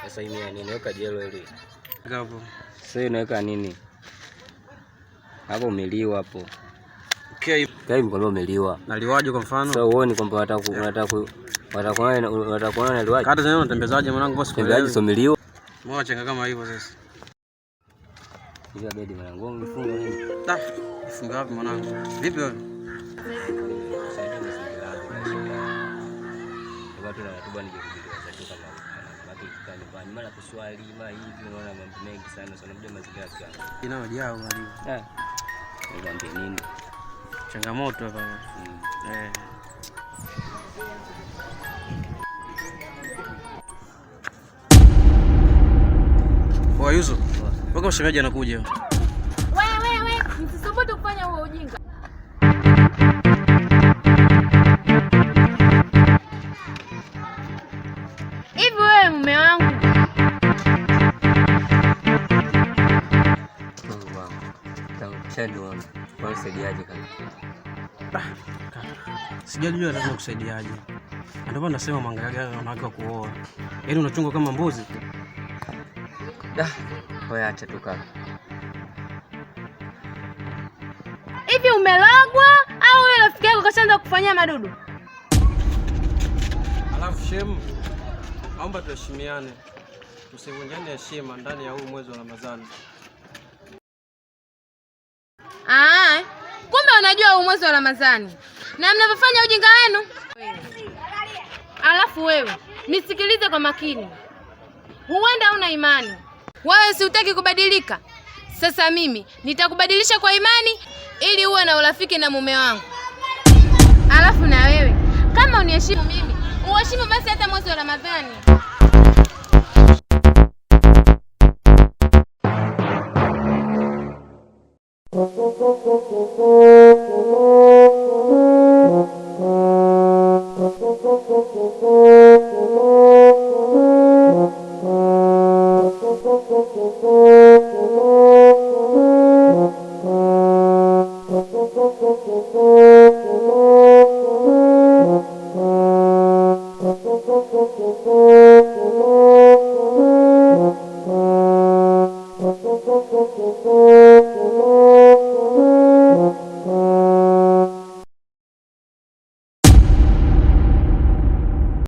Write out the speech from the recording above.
Sasa hii ni niweka jelo ile. Hapo. Sasa inaweka nini? Hapo umeliwa hapo. Okay. Kai mkono umeliwa. Naliwaje kwa mfano? Sasa uone kwamba watakuona naliwaje. Kata zenu unatembezaje mwanangu boss? Tembezaje sio umeliwa? Mbona chenga kama hivyo sasa? Ile bedi mwanangu ungefunga nini? Funga wapi mwanangu? Vipi wewe? Watu wanatuba nije kujilia sasa kama watu nyumbani mara kuswali mara hivi unaona mambo mengi sana sana unajua mazingira gani. Inawajao mwalimu. Niambie nini? Changamoto hapa. Kwa Yusuf. Mpaka mshemeji anakuja. Wewe, msisubutu kufanya huo ujinga. Hivi wewe mume wangu. Chani unasaidiaje kaka? Sijajua lazima kusaidiaje. Ndio maana nasema mwangalia wanawake wa kuoa. Yaani unachunga kama mbuzi. Wewe acha tu kaka. Hivi umelogwa au yule rafiki yako kashaanza kufanyia madudu? Alafu shemu, naomba tuheshimiane. Tusivunjane heshima ndani ya huu mwezi wa Ramadhani. Kumbe unajua huu mwezi wa Ramadhani. Na mnavyofanya ujinga wenu. Alafu wewe, nisikilize kwa makini. Huenda una imani. Wewe si utaki kubadilika. Sasa mimi nitakubadilisha kwa imani ili uwe na urafiki na mume wangu. Alafu na wewe, kama uniheshimu mimi, uheshimu basi hata mwezi wa Ramadhani.